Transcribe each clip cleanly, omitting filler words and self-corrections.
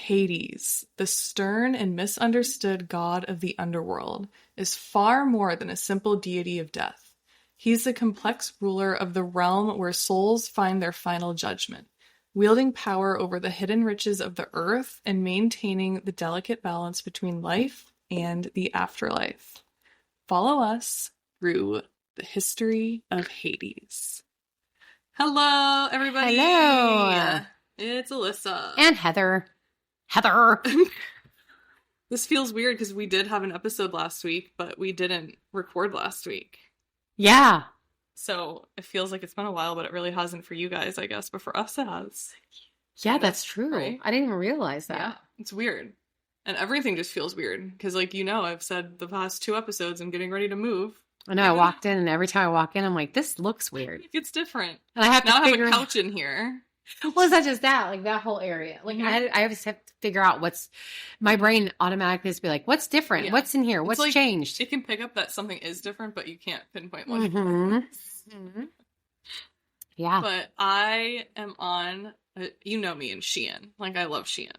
Hades, the stern and misunderstood god of the underworld, is far more than a simple deity of death. He's the complex ruler of the realm where souls find their final judgment, wielding power over the hidden riches of the earth and maintaining the delicate balance between life and the afterlife. Follow us through the history of Hades. Hello, everybody. Hello. It's Alyssa. And Heather. This feels weird because we did have an episode last week, but we didn't record last week. Yeah. So it feels like it's been a while, but it really hasn't for you guys, I guess. But for us, it has. Yeah, that's true. Right? I didn't even realize that. Yeah, it's weird. And everything just feels weird. Because, like, I've said the past 2 episodes, I'm getting ready to move. I know, I walked in, and every time I walk in, I'm like, this looks weird. It's different. And I have to now I have a couch in here. Well, it's not just that, like that whole area. Like I have to figure out my brain automatically has to be like, what's different? Yeah. What's in here? What's like, changed? It can pick up that something is different, but you can't pinpoint what it is. Mm-hmm. Yeah. But I am on, you know me and Shein. Like, I love Shein.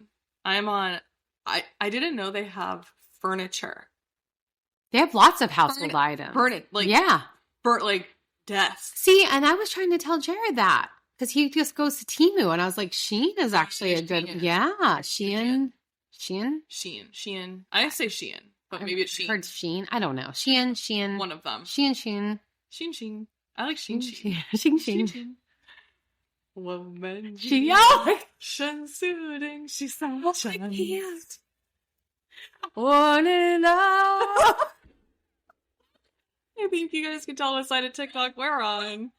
I'm on, I didn't know they have furniture. They have lots of household items. Desks. See, and I was trying to tell Jared that. Because he just goes to Temu, and I was like, Shein is actually a good, Shein. I say Shein, but maybe it's Shein. I heard Shein. I don't know. Shein. One of them. Shein. I like Shein. Shein. 我们需要深思定是三生。I think you guys can tell what side of TikTok we're on.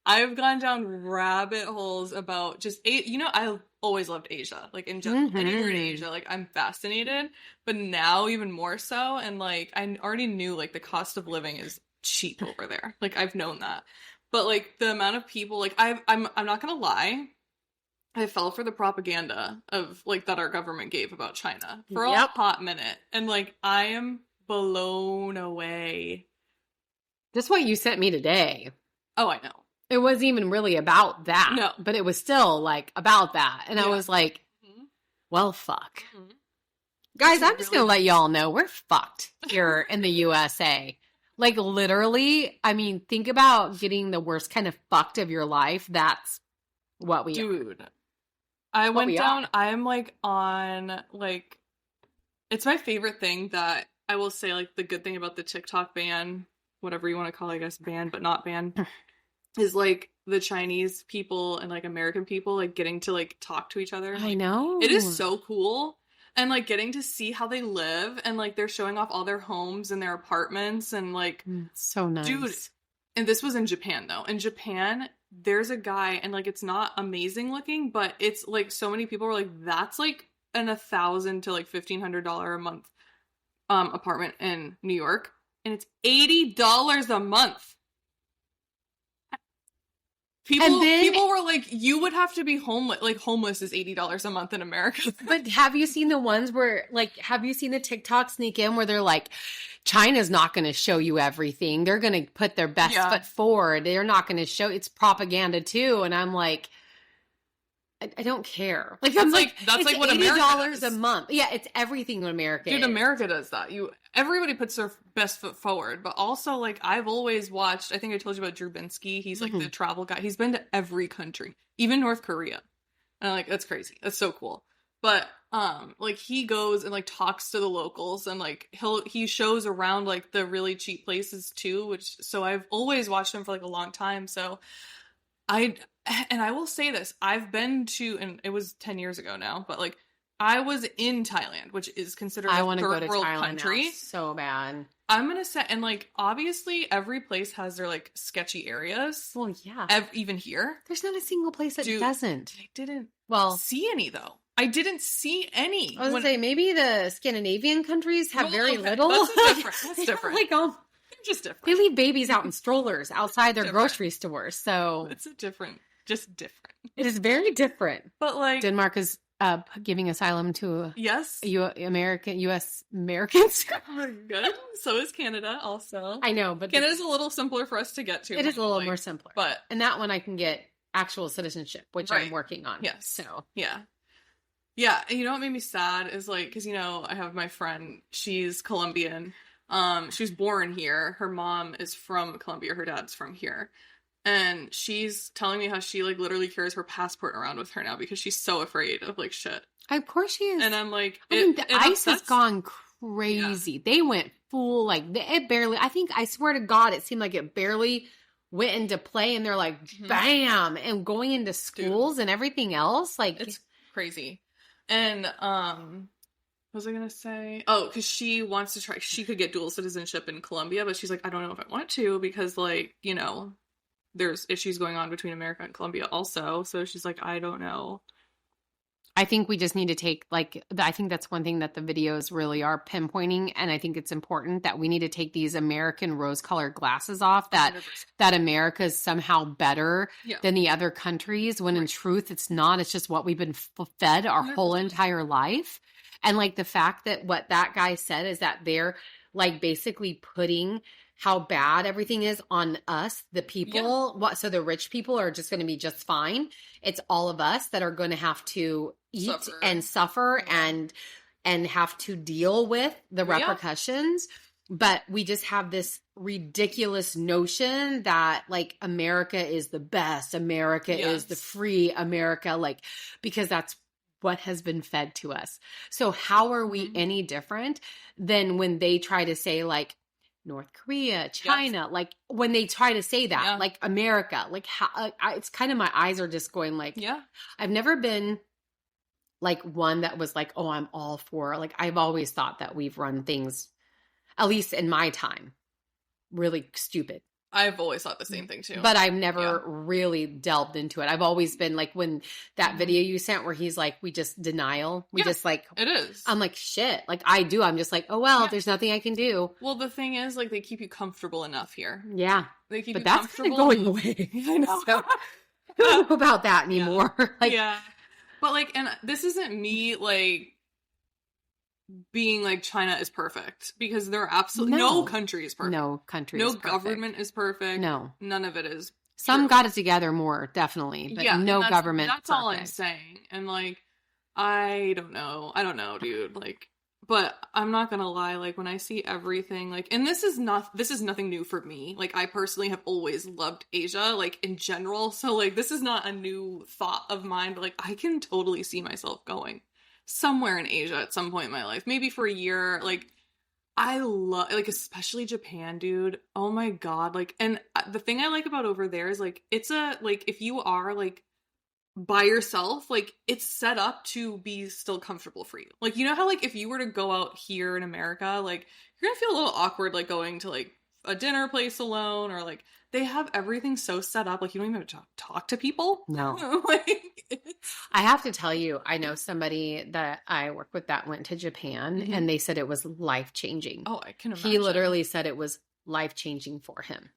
I've gone down rabbit holes about just, I always loved Asia. Like, in general, anywhere in Asia, like, I'm fascinated. But now even more so, and, like, I already knew, like, the cost of living is cheap over there. Like, I've known that. But, like, the amount of people, like, I'm not gonna lie, I fell for the propaganda of, like, that our government gave about China for a hot minute. And, like, I am blown away. That's what you sent me today. Oh, I know. It wasn't even really about that. No. But it was still, like, about that. And I was like, well, fuck. Mm-hmm. Guys, I'm just going to let y'all know we're fucked here in the USA. Like, literally, I mean, think about getting the worst kind of fucked of your life. That's what we are. Dude, I went down, I'm, like, on, like, it's my favorite thing that I will say, like, the good thing about the TikTok ban, whatever you want to call it, I guess, ban, but not ban, is, like, the Chinese people and, like, American people, like, getting to, like, talk to each other. I know. It is so cool. And, like, getting to see how they live, and, like, they're showing off all their homes and their apartments, and, like... so nice. Dude, and this was in Japan, though. In Japan, there's a guy, and, like, it's not amazing looking, but it's, like, so many people were like, that's, like, an $1,000 to, like, $1,500 a month apartment in New York. And it's $80 a month. People were like, you would have to be homeless. Like, homeless is $80 a month in America. But have you seen the ones where, like, have you seen the TikTok sneak in where they're like, China's not going to show you everything. They're going to put their best foot forward. They're not going to show. It's propaganda too. And I'm like, I don't care. Like, that's like what America does. $80 a month. Yeah, it's everything in America. Dude, America does that. Everybody puts their best foot forward, but also, like, I've always watched, I think I told you about Drew Binsky. He's, like, the travel guy. He's been to every country, even North Korea. And I'm like, that's crazy. That's so cool. But, like, he goes and, like, talks to the locals, and, like, he shows around, like, the really cheap places, too, so I've always watched him for, like, a long time, so and I will say this, I've been to, and it was 10 years ago now, but, like, I was in Thailand, which is considered a third world country. Now so bad. I'm going to say, and, like, obviously every place has their, like, sketchy areas. Well, yeah. Even here. There's not a single place that doesn't. I didn't well see any, though. I didn't see any. I was going to say, maybe the Scandinavian countries have very little. That's different. That's different. Like, just different. They leave babies out in strollers outside their grocery stores, so... It's just different. It is very different. But, like... Denmark is giving asylum to U.S. Americans. Good. So is Canada, also. I know, but... Canada's a little simpler for us to get to. It is a little more simpler. But... And that one I can get actual citizenship, which I'm working on. Yes. So... Yeah. Yeah, and you know what made me sad is like, because you know, I have my friend, she's Colombian. She was born here. Her mom is from Colombia, her dad's from here. And she's telling me how she like literally carries her passport around with her now because she's so afraid of like shit. Of course she is. And I'm like, I mean, the ice has gone Yeah. crazy. They went full, like, it barely, I think, I swear to God, it seemed like it barely went into play, and they're like, bam, and going into schools and everything else. Like, it's crazy. And, what was I gonna say? Oh, because she wants to try, she could get dual citizenship in Colombia, but she's like, I don't know if I want to because, like, you know, there's issues going on between America and Colombia also. So she's like, I don't know. I think we just need to take, like, I think that's one thing that the videos really are pinpointing, and I think it's important that we need to take these American rose-colored glasses off, that 100%. that America is somehow better Yeah. than the other countries, when in truth it's not. It's just what we've been fed our 100%. whole entire life. And, like, the fact that what that guy said is that they're, like, basically putting how bad everything is on us, the people. Yeah. So the rich people are just going to be just fine. It's all of us that are going to have to eat and suffer and have to deal with the repercussions. But we just have this ridiculous notion that, like, America is the best. America is the free America, like, because that's what has been fed to us. So how are we any different than when they try to say, like, North Korea, China, like, when they try to say that, like, America, like, how, it's kind of, my eyes are just going, like, I've never been, like, one that was like, oh, I'm all for, like, I've always thought that we've run things, at least in my time, really stupid. I've always thought the same thing too. But I've never really delved into it. I've always been like, when that video you sent where he's like, we just denial. We just like, it is. I'm like, shit. Like, I do. I'm just like, oh, well, there's nothing I can do. Well, the thing is, like, they keep you comfortable enough here. Yeah. They keep but you that's comfortable. kind of going away. I know. So, I don't know about that anymore. Like, But, like, and this isn't me, like, being like China is perfect, because they're absolutely no country is perfect. No country no is perfect. government is perfect. No. None of it is. Some got it together more, definitely, but no government. That's perfect. all I'm saying. And, like, I don't know, dude. Like, but I'm not gonna lie, like, when I see everything, like, and this is nothing new for me. Like, I personally have always loved Asia, like, in general. So, like, this is not a new thought of mine, but, like, I can totally see myself going somewhere in Asia at some point in my life, maybe for a year. Like, I love, like, especially Japan, dude. Oh my god. Like, and the thing I like about over there is, like, it's like, if you are, like, by yourself, like, it's set up to be still comfortable for you. Like, you know how, like, if you were to go out here in America, like, you're gonna feel a little awkward, like, going to, like, a dinner place alone, or, like, they have everything so set up, like, you don't even have to talk to people. No. Like, I have to tell you, I know somebody that I work with that went to Japan, and they said it was life-changing. Oh, I can imagine. He literally said it was life-changing for him.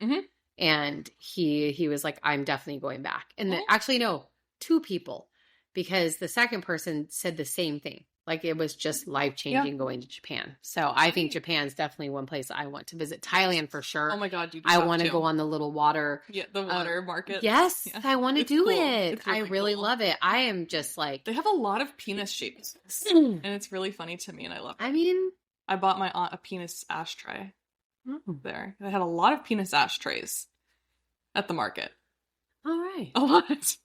And he was like, I'm definitely going back. And actually, no, 2 people, because the second person said the same thing. Like, it was just life-changing going to Japan. So I think Japan's definitely one place I want to visit. Thailand for sure. Oh my god, I want to go on the little water. Yeah, the water market. Yes, I want to do cool. it. It's really I really cool. love it. I am just like... They have a lot of penis shapes. And it's really funny to me, and I love it. I mean... I bought my aunt a penis ashtray there. They had a lot of penis ashtrays at the market. All right. A lot.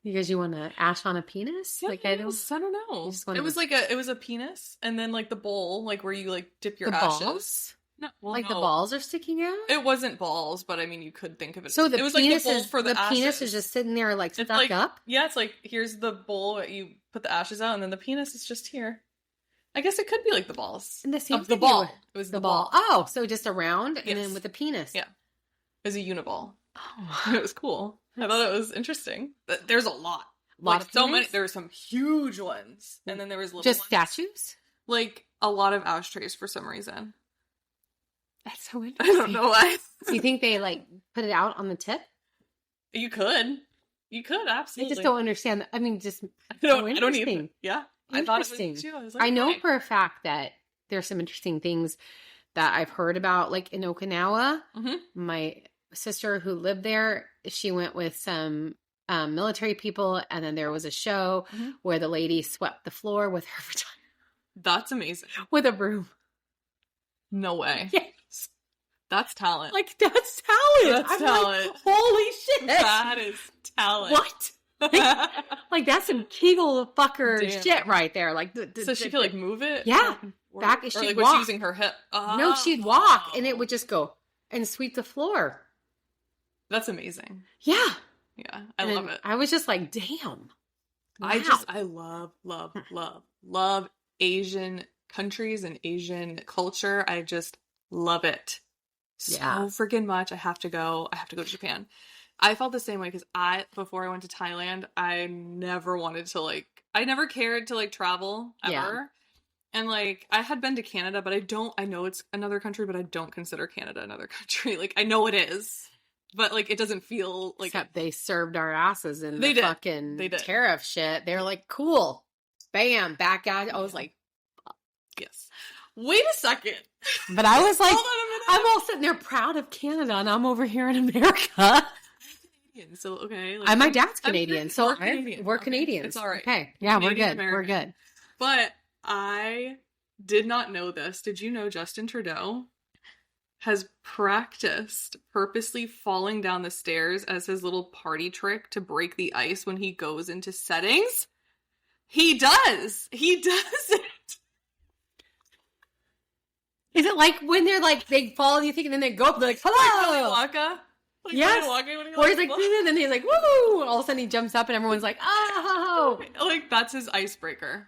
Because you want to ash on a penis? Yeah, like, I don't know. It was a penis, and then, like, the bowl, like, where you, like, dip your ashes. Balls? No, well, like, no. the balls are sticking out? It wasn't balls, but I mean, you could think of it. So the it was penis like the bowl for the ashes. penis is just sitting there, like, stuck up? Yeah, it's like, here's the bowl that you put the ashes out, and then the penis is just here. I guess it could be like the balls. And the ball. It was the ball. Oh, so just around, and then with the penis. Yeah. It was a uniball. Oh. It was cool. I thought it was interesting. There's a lot. Of so many. There were some huge ones, and then there was little just ones. statues. Like a lot of ashtrays for some reason. That's so interesting. I don't know why. Do you think they like put it out on the tip? You could absolutely. I just don't understand. I mean, just I don't even. Yeah, I thought it was too. I was like, I know for a fact that there's some interesting things that I've heard about, like in Okinawa. My sister who lived there, she went with some military people, and then there was a show where the lady swept the floor with her vagina. That's amazing. With a broom. No way. Yes. That's talent. Like, that's talent. That's talent. Like, holy shit. That is talent. What? Like that's some Kegel fucker shit right there. Like, so she could like move it. Yeah, back. Or like was she using her hip? No, she'd walk, and it would just go and sweep the floor. That's amazing. Yeah, yeah, I love it. I was just like, damn. Wow. I love Asian countries and Asian culture. I just love it so freaking much. I have to go to Japan. I felt the same way because before I went to Thailand, I never wanted to I never cared to travel ever. Yeah. And I had been to Canada, but I know it's another country, but I don't consider Canada another country. I know it is, but it doesn't feel like. Except they served our asses in the fucking tariff shit. They were like, cool. Bam. Back out. I was like, yes. Wait a second. But I was like, hold on a minute. I'm all sitting there proud of Canada, and I'm over here in America. So okay, my dad's Canadian, so we're okay. Canadians. It's all right. Okay, yeah, Canadian, we're good. American. We're good. But I did not know this. Did you know Justin Trudeau has practiced purposely falling down the stairs as his little party trick to break the ice when he goes into settings? He does. He does it. Is it like when they're they fall and you think, and then they go up, they're like, hello! Like Willy Wonka? Yes. Or he's and then he's like, woo! And all of a sudden he jumps up and everyone's like, oh! That's his icebreaker.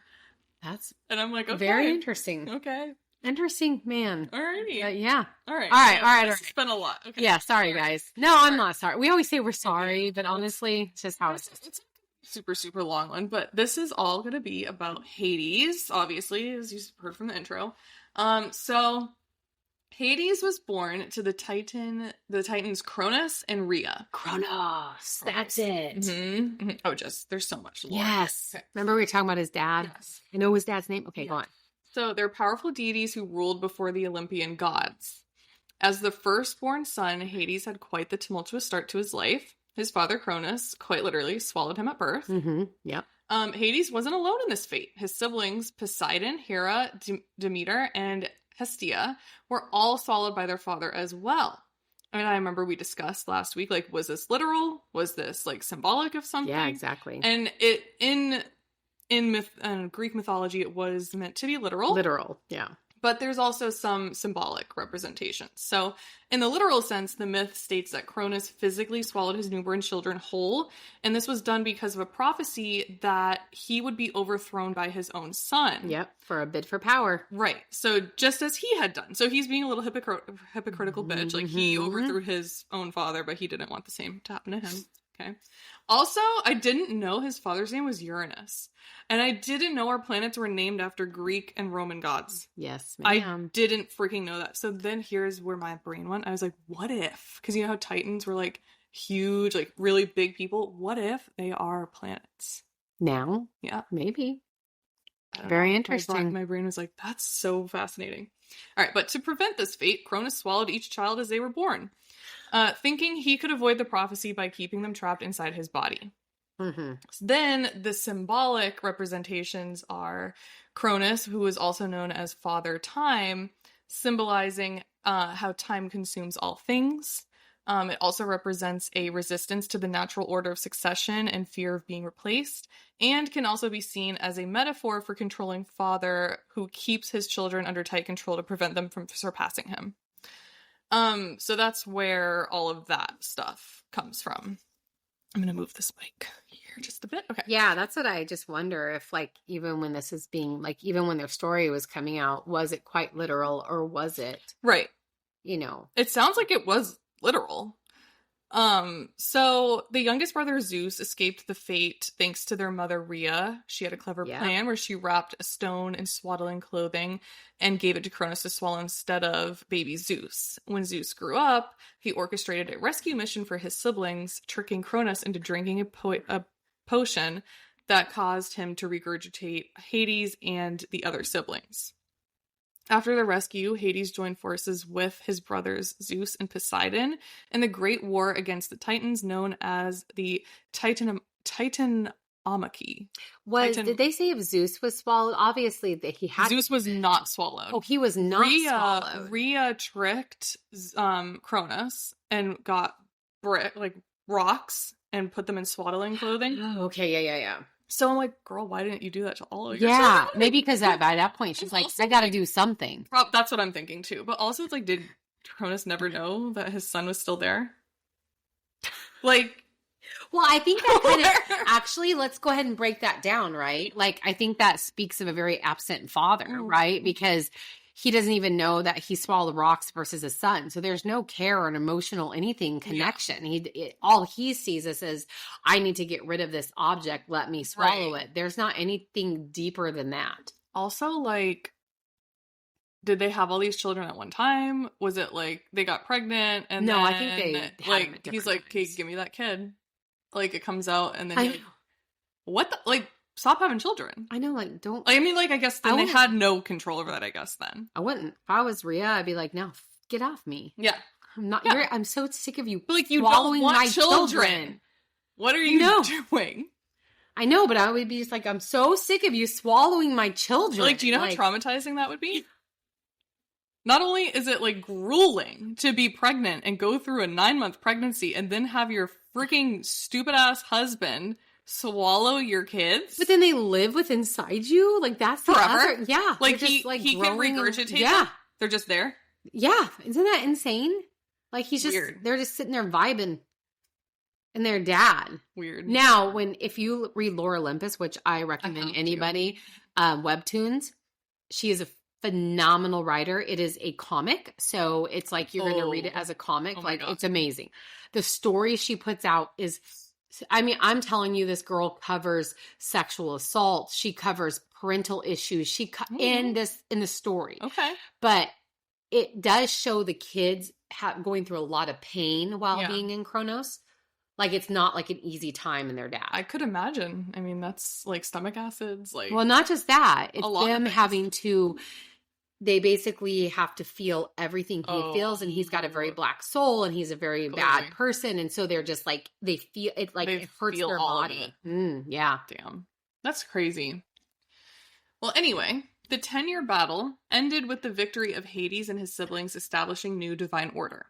And I'm like, okay. Very interesting. Okay. Interesting man. Alrighty. Yeah. All right. All right. It's been a lot. Okay. Yeah, sorry guys. No, I'm not sorry. We always say we're sorry, but honestly, it's just how it is. It's a super, super long one, but this is all going to be about Hades, obviously, as you heard from the intro. So Hades was born to the Titans Cronus and Rhea. Cronus, that's it. Mm-hmm. Oh, there's so much lore. Yes. Okay. Remember we were talking about his dad? Yes. I know his dad's name. Okay, go on. So they're powerful deities who ruled before the Olympian gods. As the firstborn son, Hades had quite the tumultuous start to his life. His father, Cronus, quite literally swallowed him at birth. Mm-hmm. Yep. Hades wasn't alone in this fate. His siblings, Poseidon, Hera, Demeter, and Hestia, were all swallowed by their father as well. And I remember we discussed last week, was this literal? Was this symbolic of something? Yeah, exactly. And it in Greek mythology, it was meant to be literal. Literal, yeah. But there's also some symbolic representations. So in the literal sense, the myth states that Cronus physically swallowed his newborn children whole, and this was done because of a prophecy that he would be overthrown by his own son. Yep, for a bid for power. Right. So just as he had done. So he's being a little hypocritical bitch. He overthrew his own father, but he didn't want the same to happen to him. Okay. Also, I didn't know his father's name was Uranus. And I didn't know our planets were named after Greek and Roman gods. Yes, ma'am. I didn't freaking know that. So then here's where my brain went. I was like, what if? Because you know how Titans were huge, really big people? What if they are planets? Now? Yeah. Maybe. Very interesting. My brain was like, that's so fascinating. All right, but to prevent this fate, Cronus swallowed each child as they were born. Thinking he could avoid the prophecy by keeping them trapped inside his body. Mm-hmm. Then the symbolic representations are Cronus, who is also known as Father Time, symbolizing how time consumes all things. It also represents a resistance to the natural order of succession and fear of being replaced, and can also be seen as a metaphor for controlling father who keeps his children under tight control to prevent them from surpassing him. So that's where all of that stuff comes from. I'm going to move this mic here just a bit. Okay. Yeah, that's what I just wonder if, even when this is being, even when their story was coming out, was it quite literal or was it? Right. It sounds like it was literal. So the youngest brother Zeus escaped the fate thanks to their mother Rhea. She had a clever plan where she wrapped a stone in swaddling clothing and gave it to Cronus to swallow instead of baby Zeus. When Zeus grew up, he orchestrated a rescue mission for his siblings, tricking Cronus into drinking a potion that caused him to regurgitate Hades and the other siblings. After the rescue, Hades joined forces with his brothers Zeus and Poseidon in the great war against the Titans known as the Titanomachy. Did they say if Zeus was swallowed? Obviously that he had Zeus was not swallowed. Oh, he was not swallowed. Rhea tricked Cronus and got rocks and put them in swaddling clothing. Oh, okay, yeah. So I'm like, girl, why didn't you do that to all of your children? Yeah, maybe because by that point she's like, I gotta do something. That's what I'm thinking too. But also it's like, did Cronus never know that his son was still there? Like, well, I think that kind of actually, let's go ahead and break that down, right? Like, I think that speaks of a very absent father, right? Because he doesn't even know that he swallowed rocks versus his son. So there's no care or an emotional anything connection. Yeah. All he sees is as, I need to get rid of this object. Let me swallow it. There's not anything deeper than that. Also, like, did they have all these children at one time? Was it like they got pregnant and no? Then, I think they like he's like, okay, give me that kid. Like it comes out and then like, what the, like, stop having children. I know, like, don't. I mean, like, I guess then they had no control over that, I guess, then. I wouldn't. If I was Rhea, I'd be like, no, get off me. Yeah. I'm not, I'm so sick of you but, like, you swallowing don't want my children. What are you doing? I know, but I would be just like, I'm so sick of you swallowing my children. Like, do you know how traumatizing that would be? Not only is it, like, grueling to be pregnant and go through a 9-month pregnancy and then have your freaking stupid-ass husband swallow your kids. But then they live inside you? Like, that's forever? Yeah. Like, he can regurgitate them? They're just there? Yeah. Isn't that insane? Like, he's just, Weird. They're just sitting there vibing. And their dad. Weird. Now, if you read Lore Olympus, which I recommend anybody, webtoons, she is a phenomenal writer. It is a comic, so it's like you're going to read it as a comic. Like, it's amazing. The story she puts out is, I mean, I'm telling you, this girl covers sexual assault. She covers parental issues. In the story. Okay. But it does show the kids going through a lot of pain while being in Kronos. Like, it's not like an easy time in their dad. I could imagine. I mean, that's like stomach acids. Like, well, not just that. It's them having to, they basically have to feel everything he feels. And he's got a very black soul and he's a very bad person. And so they're just like, they feel it, like it hurts their body. Yeah. Damn. That's crazy. Well, anyway, the 10-year battle ended with the victory of Hades and his siblings establishing new divine order.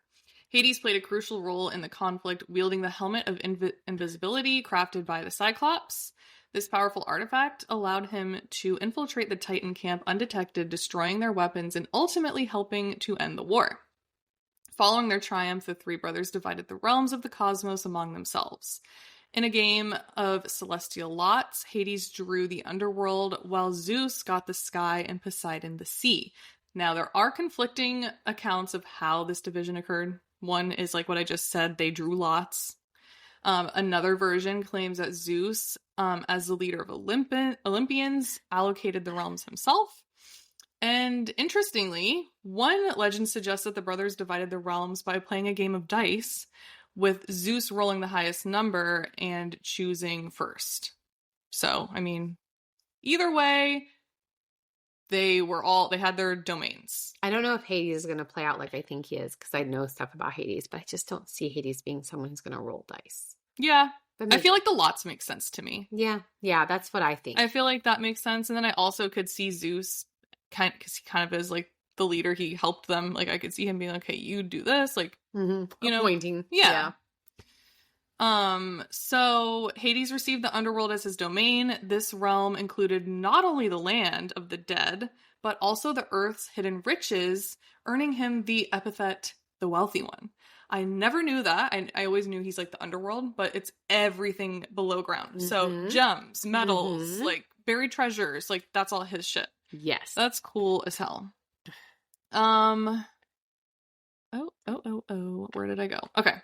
Hades played a crucial role in the conflict, wielding the helmet of invisibility crafted by the Cyclops. This powerful artifact allowed him to infiltrate the Titan camp undetected, destroying their weapons and ultimately helping to end the war. Following their triumph, the three brothers divided the realms of the cosmos among themselves. In a game of celestial lots, Hades drew the underworld, while Zeus got the sky and Poseidon the sea. Now, there are conflicting accounts of how this division occurred. One is like what I just said, they drew lots. Another version claims that Zeus, as the leader of Olympians, allocated the realms himself. And interestingly, one legend suggests that the brothers divided the realms by playing a game of dice, with Zeus rolling the highest number and choosing first. So, I mean, either way, they had their domains. I don't know if Hades is going to play out like I think he is, because I know stuff about Hades, but I just don't see Hades being someone who's going to roll dice. Yeah. I feel like the lots make sense to me. Yeah. Yeah, that's what I think. I feel like that makes sense. And then I also could see Zeus, because he kind of is like the leader. He helped them. Like, I could see him being like, hey, you do this. Like, you know. Pointing. Yeah. So Hades received the underworld as his domain. This realm included not only the land of the dead, but also the earth's hidden riches, earning him the epithet, the wealthy one. I never knew that. I always knew he's like the underworld, but it's everything below ground. So gems, metals, like buried treasures, like that's all his shit. Yes. That's cool as hell. Where did I go? Okay.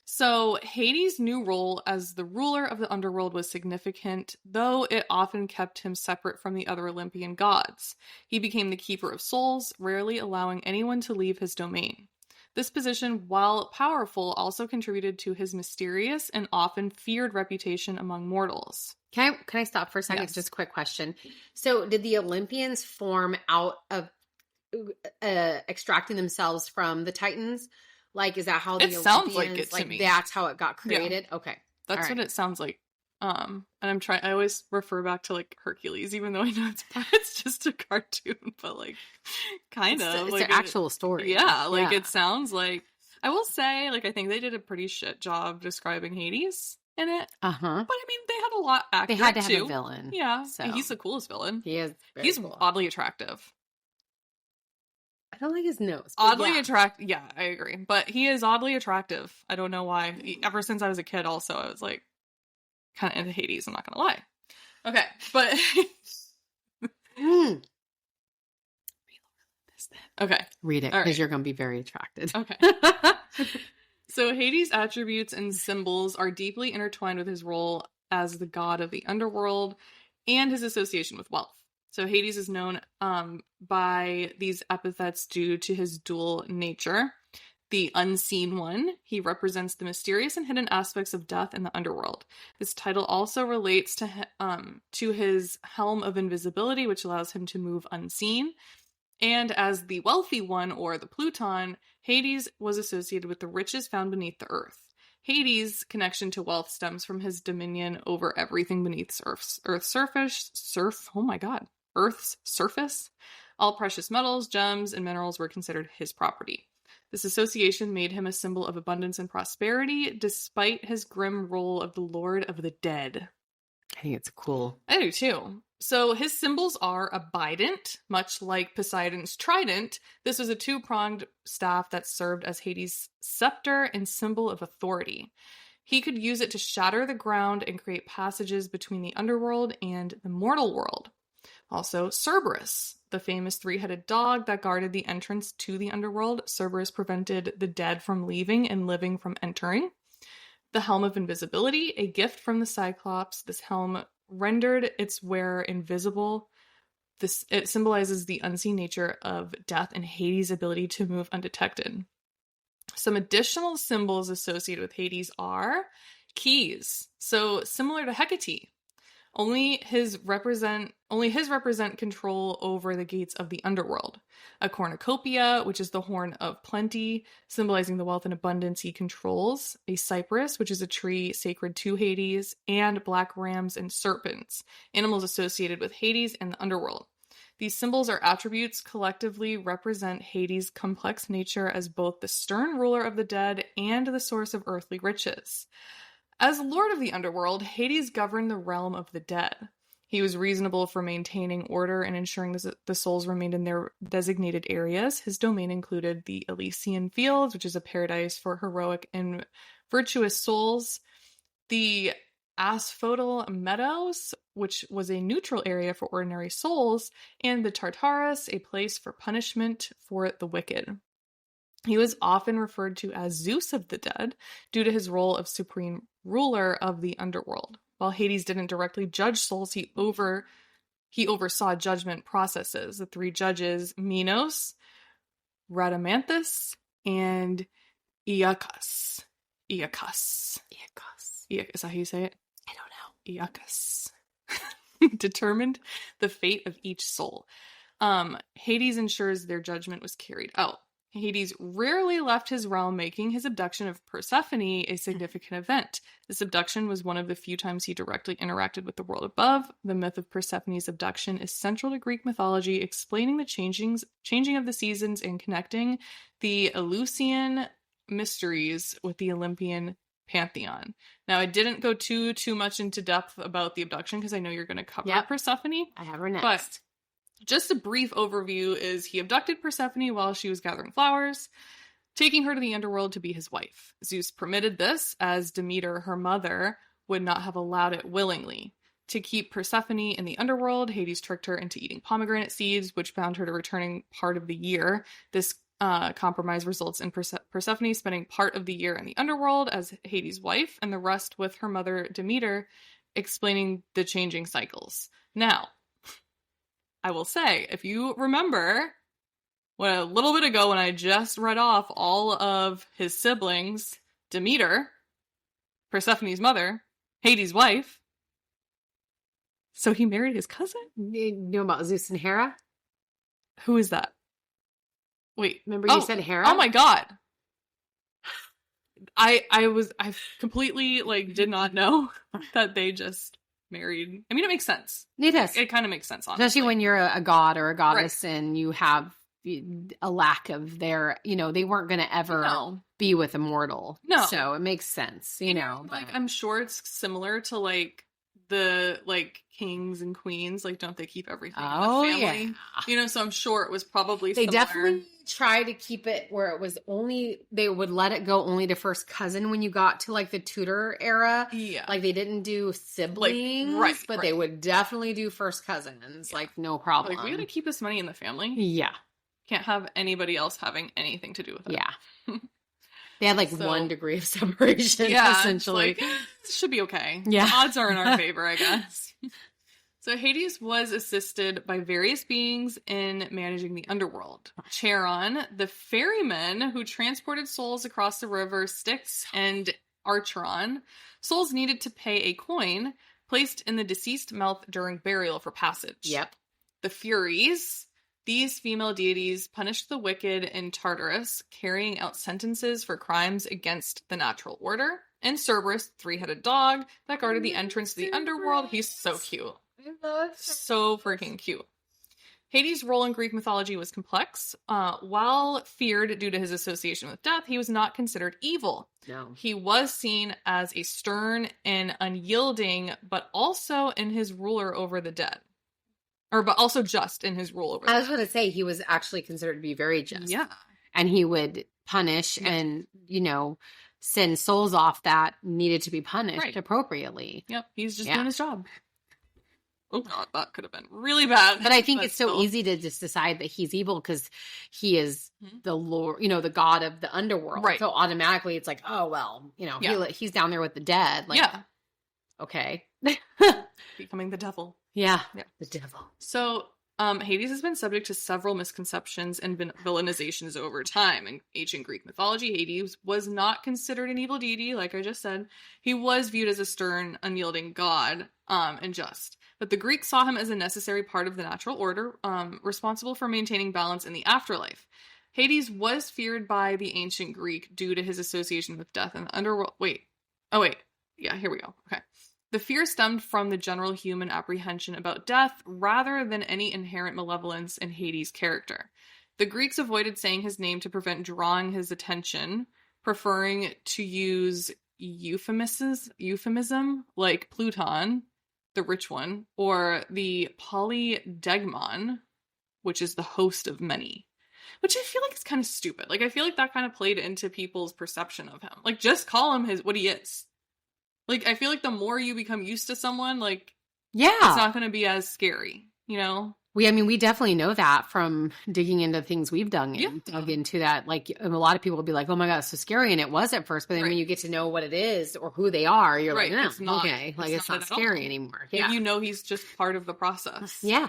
So Hades' new role as the ruler of the underworld was significant, though it often kept him separate from the other Olympian gods. He became the keeper of souls, rarely allowing anyone to leave his domain. This position, while powerful, also contributed to his mysterious and often feared reputation among mortals. Can I stop for a second? Yes. Just a quick question. So did the Olympians form out of extracting themselves from the Titans? Like, is that how the It sounds like Olympians, it to me. that's how it got Yeah. created? Okay. That's what it sounds like. And I always refer back to like Hercules, even though I know it's just a cartoon, but like kind of it's like an actual story. Yeah, like it sounds like, I will say, like, I think they did a pretty shit job describing Hades in it. Uh-huh. But I mean, they had a lot accurate. They had to have too. a villain. Yeah. So He's the coolest villain. He is He's cool. oddly attractive. I don't like his nose. Oddly attractive. Yeah, I agree. But he is oddly attractive. I don't know why. Ever since I was a kid, also, I was like kind of into Hades. I'm not gonna lie. Okay, but okay, read it because you're gonna be very attracted. Okay. So Hades' attributes and symbols are deeply intertwined with his role as the god of the underworld and his association with wealth. So Hades is known by these epithets due to his dual nature. The unseen one, he represents the mysterious and hidden aspects of death in the underworld. This title also relates to his helm of invisibility, which allows him to move unseen. And as the wealthy one, or the Pluton, Hades was associated with the riches found beneath the earth. Hades' connection to wealth stems from his dominion over everything beneath Earth's surface. All precious metals, gems, and minerals were considered his property. This association made him a symbol of abundance and prosperity, despite his grim role of the Lord of the Dead. I think it's cool. I do too. So his symbols are a bident, much like Poseidon's trident. This was a two-pronged staff that served as Hades' scepter and symbol of authority. He could use it to shatter the ground and create passages between the underworld and the mortal world. Also, Cerberus, the famous three-headed dog that guarded the entrance to the underworld. Cerberus prevented the dead from leaving and living from entering. The Helm of Invisibility, a gift from the Cyclops. This helm rendered its wearer invisible. It symbolizes the unseen nature of death and Hades' ability to move undetected. Some additional symbols associated with Hades are keys. So similar to Hecate, only his represent control over the gates of the underworld. A cornucopia, which is the horn of plenty, symbolizing the wealth and abundance he controls. A cypress, which is a tree sacred to Hades, and black rams and serpents, animals associated with Hades and the underworld. These symbols or attributes collectively represent Hades' complex nature as both the stern ruler of the dead and the source of earthly riches. As Lord of the Underworld, Hades governed the realm of the dead. He was reasonable for maintaining order and ensuring the souls remained in their designated areas. His domain included the Elysian Fields, which is a paradise for heroic and virtuous souls, the Asphodel Meadows, which was a neutral area for ordinary souls, and the Tartarus, a place for punishment for the wicked. He was often referred to as Zeus of the dead due to his role of supreme ruler of the underworld. While Hades didn't directly judge souls, he oversaw judgment processes. The three judges, Minos, Rhadamanthus, and Iacchus. Is that how you say it? I don't know. Iacchus. Determined the fate of each soul. Hades ensures their judgment was carried out. Hades rarely left his realm, making his abduction of Persephone a significant event. This abduction was one of the few times he directly interacted with the world above. The myth of Persephone's abduction is central to Greek mythology, explaining the changing of the seasons and connecting the Eleusinian mysteries with the Olympian pantheon. Now, I didn't go too much into depth about the abduction because I know you're going to cover Persephone. I have her next. But just a brief overview is he abducted Persephone while she was gathering flowers, taking her to the underworld to be his wife. Zeus permitted this, as Demeter, her mother, would not have allowed it willingly. To keep Persephone in the underworld, Hades tricked her into eating pomegranate seeds, which bound her to returning part of the year. This compromise results in Persephone spending part of the year in the underworld as Hades' wife, and the rest with her mother Demeter, explaining the changing cycles. Now, I will say, if you remember, a little bit ago when I just read off all of his siblings, Demeter, Persephone's mother, Hades' wife, so he married his cousin? You know about Zeus and Hera? Who is that? Wait. Remember you said Hera? Oh my God. I completely like did not know that they just married. I mean, it makes sense. It does. It kind of makes sense, honestly. Especially when you're a god or a goddess and you have a lack of their, they weren't going to ever be with a mortal. No. So it makes sense, But... Like, I'm sure it's similar to like the like kings and queens. Like, don't they keep everything in the family? Yeah. So I'm sure it was probably They similar. definitely try to keep it where it was they would let it go only to first cousin when you got to like the Tudor era. Yeah. Like they didn't do siblings, but they would definitely do first cousins. Like no problem. Like we gotta keep this money in the family. Yeah. Can't have anybody else having anything to do with it. Yeah. They had like 1 degree of separation, essentially. Like, this should be okay. Yeah. The odds are in our favor, I guess. So Hades was assisted by various beings in managing the underworld. Charon, the ferryman who transported souls across the river Styx, and Archeron. Souls needed to pay a coin placed in the deceased mouth during burial for passage. Yep. The Furies. These female deities punished the wicked in Tartarus, carrying out sentences for crimes against the natural order. And Cerberus, 3-headed dog that guarded the entrance to the underworld. He's so cute. So freaking cute. Hades' role in Greek mythology was complex. While feared due to his association with death, he was not considered evil. No. He was seen as a stern and unyielding, but also in his ruler over the dead. But also just in his rule over the dead. I was going to say, he was actually considered to be very just. Yeah. And he would punish and, send souls off that needed to be punished appropriately. Yep. He's just doing his job. Oh God, that could have been really bad. But I think it's so easy to just decide that he's evil because he is the Lord, the God of the underworld. Right. So automatically it's like, oh, well, he's down there with the dead. Like, okay. Becoming the devil. Yeah. The devil. So Hades has been subject to several misconceptions and villainizations over time. In ancient Greek mythology, Hades was not considered an evil deity, like I just said. He was viewed as a stern, unyielding god, and just. But the Greeks saw him as a necessary part of the natural order, responsible for maintaining balance in the afterlife. Hades was feared by the ancient Greek due to his association with death and the underworld. Yeah, here we go. Okay. The fear stemmed from the general human apprehension about death rather than any inherent malevolence in Hades' character. The Greeks avoided saying his name to prevent drawing his attention, preferring to use euphemism like Pluton, the rich one, or the polydegmon, which is the host of many. Which I feel like is kind of stupid. Like, I feel like that kind of played into people's perception of him. Like, just call him what he is. Like, I feel like the more you become used to someone, like, it's not going to be as scary, We definitely know that from digging into things we've dug into that. Like, a lot of people will be like, oh my God, it's so scary. And it was at first. But then when you get to know what it is or who they are, you're like, no, okay. Like, it's not scary anymore. Yeah. Like, he's just part of the process. Yeah.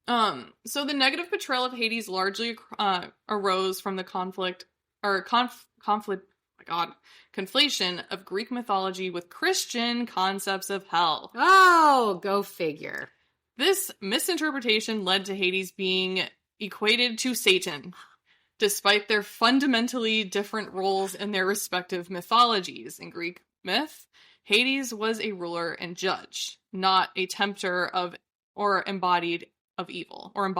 So the negative portrayal of Hades largely arose from the conflation of Greek mythology with Christian concepts of hell. Oh, go figure. This misinterpretation led to Hades being equated to Satan, despite their fundamentally different roles in their respective mythologies. In Greek myth, Hades was a ruler and judge, not a tempter or embodiment of evil. But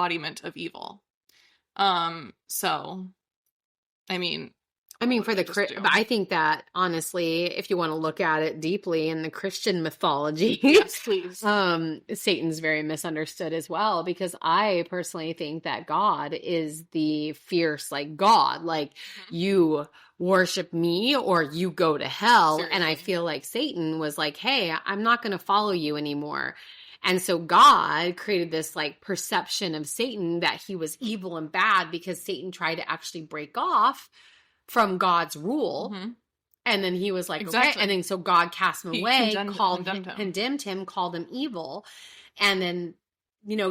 I think that honestly, if you want to look at it deeply in the Christian mythology, yes, please. Satan's very misunderstood as well, because I personally think that God is the fierce, like, God, like, you worship me or you go to hell. Seriously. And I feel like Satan was like, hey, I'm not going to follow you anymore. And so God created this like perception of Satan that he was evil and bad because Satan tried to actually break off from God's rule. Mm-hmm. And then he was like, okay. And then so God cast him away, condemned him, called him evil. And then,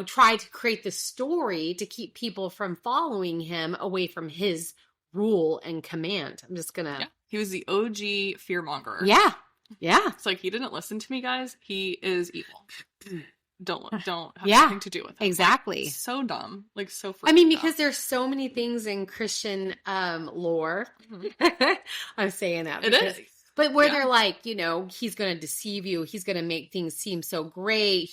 tried to create the story to keep people from following him away from his rule and command. I'm just gonna. Yeah. He was the OG fearmonger. Yeah. Yeah. It's like, he didn't listen to me, guys. He is evil. don't have Yeah, anything to do with him. exactly. Like, so dumb. Like, so I mean, freaking because dumb. there's so many things in Christian lore. I'm saying that. It Because, is. but where Yeah. they're like, you know, he's going to deceive you. He's going to make things seem so great.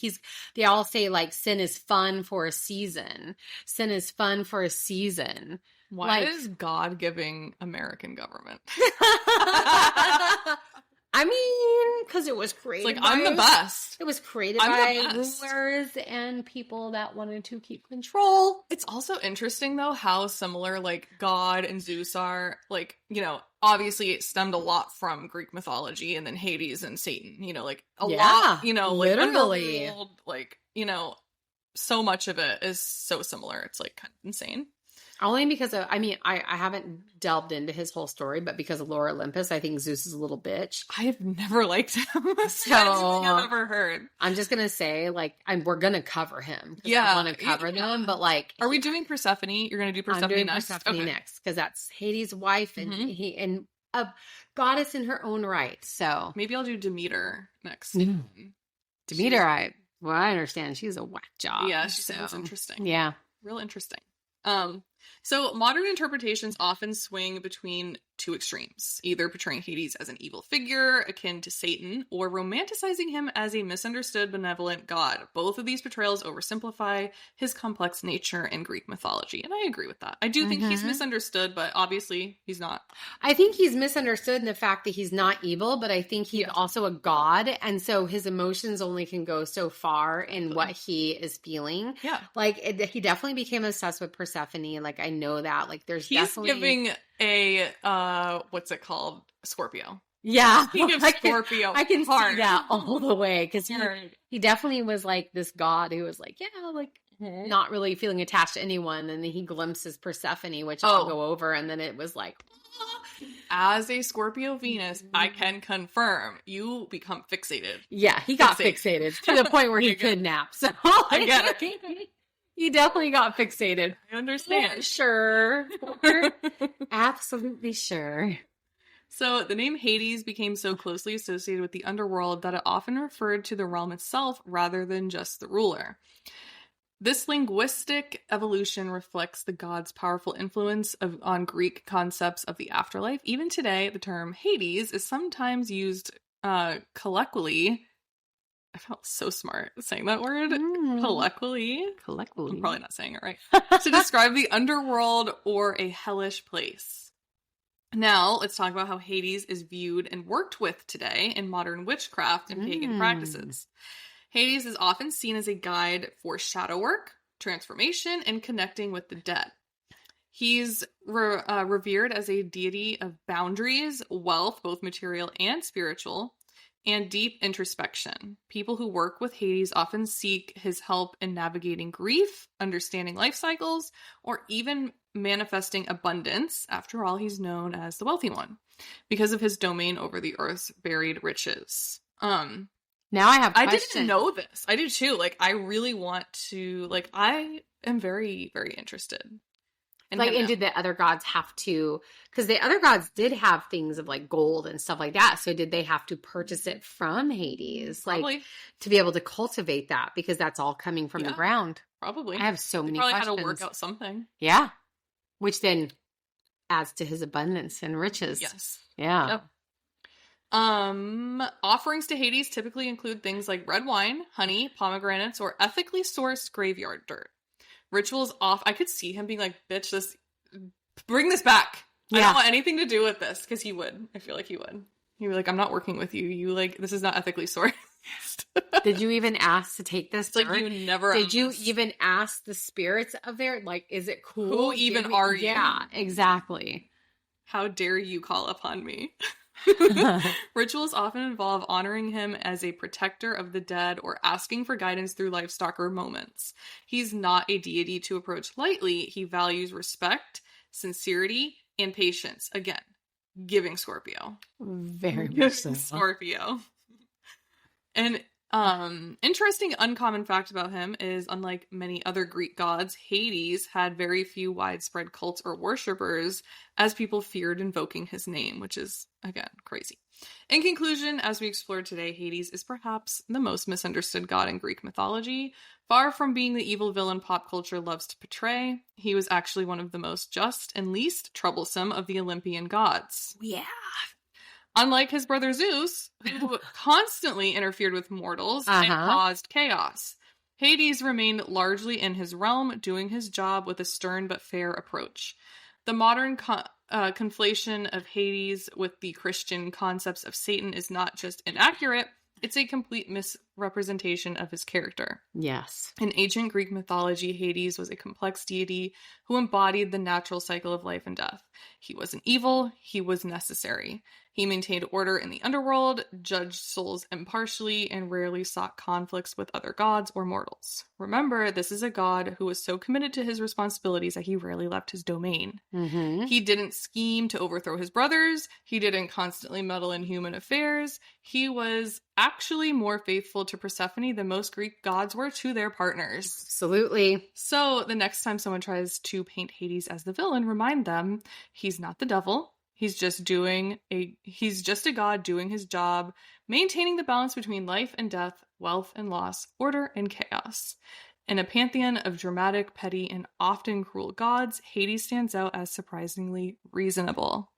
They all say like sin is fun for a season. Sin is fun for a season. Why is God giving American government? I mean, because it was created. It's like, I'm the best. It was created I'm by the best. rulers and people that wanted to keep control. It's also interesting, though, how similar, like, God and Zeus are. Like, you know, obviously it stemmed a lot from Greek mythology, and then Hades and Satan. You know, like, a lot, you know, like, literally. underworld, like, you know, so much of it is so similar. It's, like, kind of insane. Only because of, I mean, I haven't delved into his whole story, but because of Lore Olympus, I think Zeus is a little bitch. I have never liked him. So I've ever heard. I'm just gonna say, like, we're gonna cover him. Yeah, I want to cover them, but like, are we doing Persephone? You're gonna do Persephone I'm doing next. Persephone next because that's Hades' wife, and and a goddess in her own right. So maybe I'll do Demeter next. Demeter, I understand she's a whack job. Yeah, she sounds interesting. Yeah, real interesting. So modern interpretations often swing between two extremes, either portraying Hades as an evil figure akin to Satan or romanticizing him as a misunderstood benevolent god. Both of these portrayals oversimplify his complex nature in Greek mythology, and I agree with that. I do think he's misunderstood, but obviously he's not. I think he's misunderstood in the fact that he's not evil, but I think he's also a god, and so his emotions only can go so far in what he is feeling. Yeah. Like, he definitely became obsessed with Persephone. Like, I know that. Like, he's definitely giving a what's it called, Scorpio. Yeah, He gives Scorpio. I can hard. see that all the way because he definitely was like this god who was like, not really feeling attached to anyone, and then he glimpses Persephone, which I'll go over, and then it was like, as a Scorpio Venus, I can confirm you become fixated. Yeah, he got fixated to the point where he kidnapped. So I get it. He definitely got fixated. I understand. Yeah, sure. Absolutely sure. So the name Hades became so closely associated with the underworld that it often referred to the realm itself rather than just the ruler. This linguistic evolution reflects the god's powerful influence on Greek concepts of the afterlife. Even today, the term Hades is sometimes used colloquially. I felt so smart saying that word. Colloquially. I'm probably not saying it right. To describe the underworld or a hellish place. Now, let's talk about how Hades is viewed and worked with today in modern witchcraft and pagan practices. Hades is often seen as a guide for shadow work, transformation, and connecting with the dead. He's revered as a deity of boundaries, wealth, both material and spiritual, and deep introspection. People who work with Hades often seek his help in navigating grief, understanding life cycles, or even manifesting abundance. After all, he's known as the wealthy one because of his domain over the earth's buried riches. Now I have questions. I didn't know this. I do too. Like, I really want to, like, I am very, very interested. And did the other gods have to, because the other gods did have things of like gold and stuff like that. So did they have to purchase it from Hades? Probably. Like, to be able to cultivate that, because that's all coming from the ground. Probably. I have so many probably questions. Had to work out something. Yeah. Which then adds to his abundance and riches. Yes. Yeah. Yep. Offerings to Hades typically include things like red wine, honey, pomegranates, or ethically sourced graveyard dirt. Rituals off. I could see him being like, "Bitch, bring this back. I don't want anything to do with this," because he would. I feel like he would. He'd be like, "I'm not working with you. You like this is not ethically sourced." Did you even ask to take this? It's like you never. Did you even ask the spirits of there? Like, is it cool? Who even are you? Yeah, exactly. How dare you call upon me? Rituals often involve honoring him as a protector of the dead or asking for guidance through lifestalker moments. He's not a deity to approach lightly. He values respect, sincerity, and patience. Again, giving Scorpio. Very much so. Scorpio. And Interesting uncommon fact about him is, unlike many other Greek gods, Hades had very few widespread cults or worshippers, as people feared invoking his name, which is, again, crazy. In conclusion, as we explored today, Hades is perhaps the most misunderstood god in Greek mythology. Far from being the evil villain pop culture loves to portray, he was actually one of the most just and least troublesome of the Olympian gods. Yeah. Unlike his brother Zeus, who constantly interfered with mortals and caused chaos, Hades remained largely in his realm, doing his job with a stern but fair approach. The modern conflation of Hades with the Christian concepts of Satan is not just inaccurate, it's a complete misrepresentation of his character. Yes. In ancient Greek mythology, Hades was a complex deity who embodied the natural cycle of life and death. He wasn't evil, he was necessary. He maintained order in the underworld, judged souls impartially, and rarely sought conflicts with other gods or mortals. Remember, this is a god who was so committed to his responsibilities that he rarely left his domain. Mm-hmm. He didn't scheme to overthrow his brothers. He didn't constantly meddle in human affairs. He was actually more faithful to Persephone than most Greek gods were to their partners. Absolutely. So the next time someone tries to paint Hades as the villain, remind them he's not the devil. He's just a god doing his job, maintaining the balance between life and death, wealth and loss, order and chaos. In a pantheon of dramatic, petty, and often cruel gods, Hades stands out as surprisingly reasonable.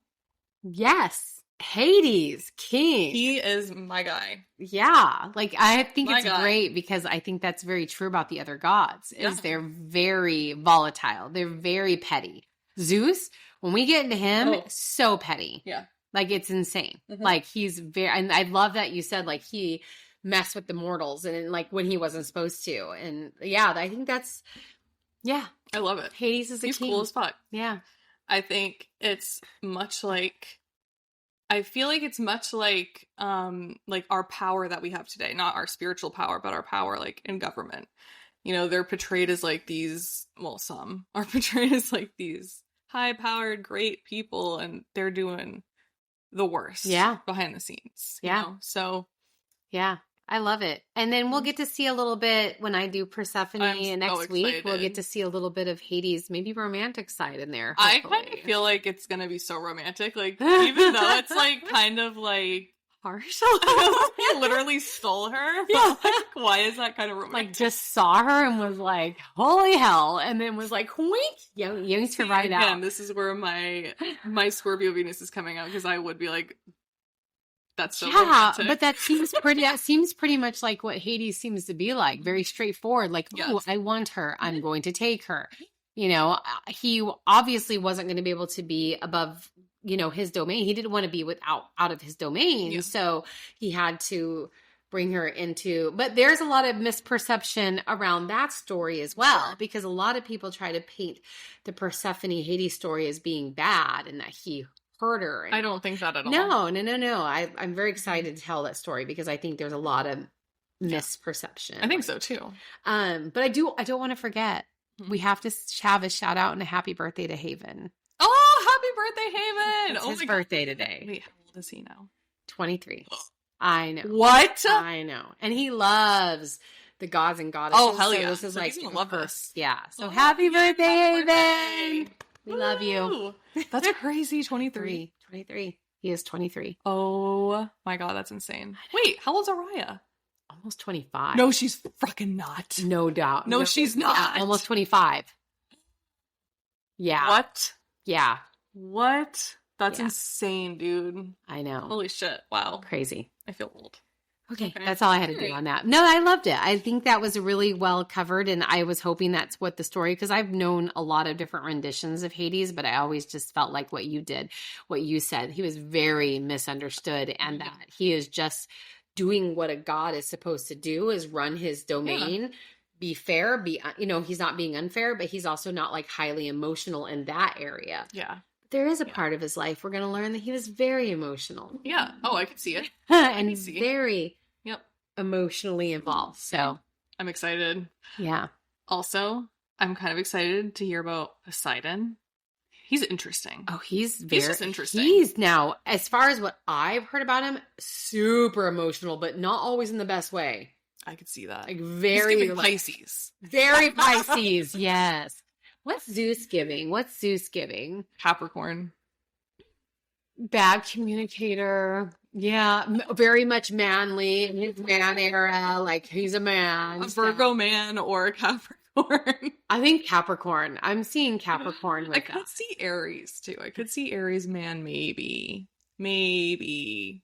Yes. Hades, king. He is my guy. Yeah. Like, I think it's great because I think that's very true about the other gods, is they're very volatile. They're very petty. Zeus, when we get into him, so petty. Yeah. Like, it's insane. Mm-hmm. Like, he's very, and I love that you said, like, he messed with the mortals and, like, when he wasn't supposed to. And, yeah, I think that's, yeah. I love it. Hades is a king. He's cool as fuck. Yeah. I think it's much like, I feel like it's much like our power that we have today. Not our spiritual power, but our power, like, in government. You know, they're portrayed as, like, these, well, some are portrayed as, like, these high-powered, great people, and they're doing the worst behind the scenes. Yeah. You know? So. Yeah. I love it. And then we'll get to see a little bit when I do Persephone next week. We'll get to see a little bit of Hades, maybe romantic side in there. Hopefully. I kind of feel like it's going to be so romantic. Like, even though it's, like, kind of, like, harsh. He literally stole her. Yeah. Like, why is that kind of romantic? Like, just saw her and was like, holy hell. And then was like, wink. Yanked her right out. Again, this is where my Scorpio Venus is coming out, because I would be like, that's so romantic. But that seems pretty much like what Hades seems to be like. Very straightforward. Like, oh, I want her. I'm going to take her. You know, he obviously wasn't going to be able to be above, you know, his domain. He didn't want to be out of his domain. Yeah. So he had to bring her into, but there's a lot of misperception around that story as well, because a lot of people try to paint the Persephone Hades story as being bad and that he hurt her. And I don't think that at all. No. I'm very excited to tell that story because I think there's a lot of misperception. I think so too. But I don't want to forget. We have to have a shout out and a happy birthday to Haven. Oh, happy birthday, Haven! It's his birthday today. Wait, how old is he now? 23. I know. What? I know. And he loves the gods and goddesses. Oh, hell yeah. So this is like, he's gonna love this. Yeah. So happy birthday, Haven! We love you. That's crazy. 23. 23. He is 23. Oh my god, that's insane. Wait, how old's Araya? Almost 25. No, she's fucking not. No doubt. No, she's not. Yeah, almost 25. Yeah. What? Yeah. What? That's insane, dude. I know. Holy shit. Wow. Crazy. I feel old. Okay, that's all I had to do on that. No, I loved it. I think that was really well covered, and I was hoping that's what the story, because I've known a lot of different renditions of Hades, but I always just felt like what you did, what you said. He was very misunderstood, and that he is just doing what a god is supposed to do, is run his domain, be fair, he's not being unfair, but he's also not like highly emotional in that area. Yeah. There is a part of his life we're going to learn that he was very emotional. Yeah. Oh, I can see it. And very emotionally involved. So I'm excited. Yeah. Also, I'm kind of excited to hear about Poseidon. He's interesting. Oh, he's just interesting. He's now, as far as what I've heard about him, super emotional, but not always in the best way. I could see that. Like He's very giving like, Pisces. very Pisces. Yes. What's Zeus giving? What's Zeus giving? Capricorn. Bad communicator. Yeah, very much manly in his man era. Like he's a man. A Virgo man or a Capricorn. I think Capricorn. I'm seeing Capricorn with I could see Aries too. I could see Aries man maybe. Maybe.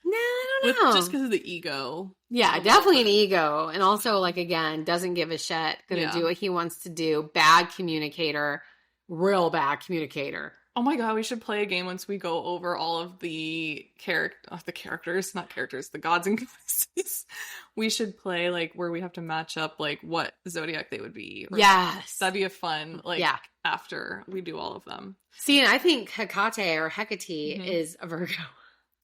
No, I don't know. Just because of the ego. Yeah, definitely an ego. And also, like, again, doesn't give a shit. Gonna do what he wants to do. Bad communicator. Real bad communicator. Oh my god, we should play a game once we go over all of the characters, not characters, the gods and goddesses. We should play, like, where we have to match up, like, what zodiac they would be. Yes. That'd be a fun, like, after we do all of them. See, and I think Hecate or Hecate is a Virgo.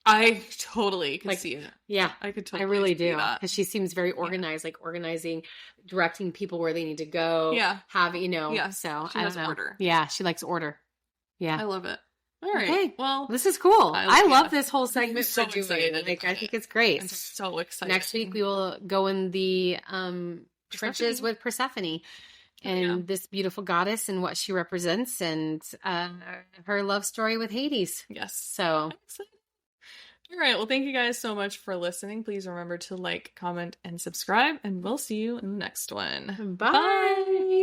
I totally could see it. Yeah. I could totally I really see do. that. Because she seems very organized, like organizing, directing people where they need to go. Yeah. Having, you know. Yeah. So she has order. Yeah, she likes order. Yeah. I love it. All right. Okay. Well, this is cool. I love this whole segment. I'm so we're doing. excited. Like, I think it's great. I'm so excited. Next week we will go in the trenches with Persephone and this beautiful goddess and what she represents and her love story with Hades. Yes. So. All right. Well, thank you guys so much for listening. Please remember to like, comment, and subscribe, and we'll see you in the next one. Bye.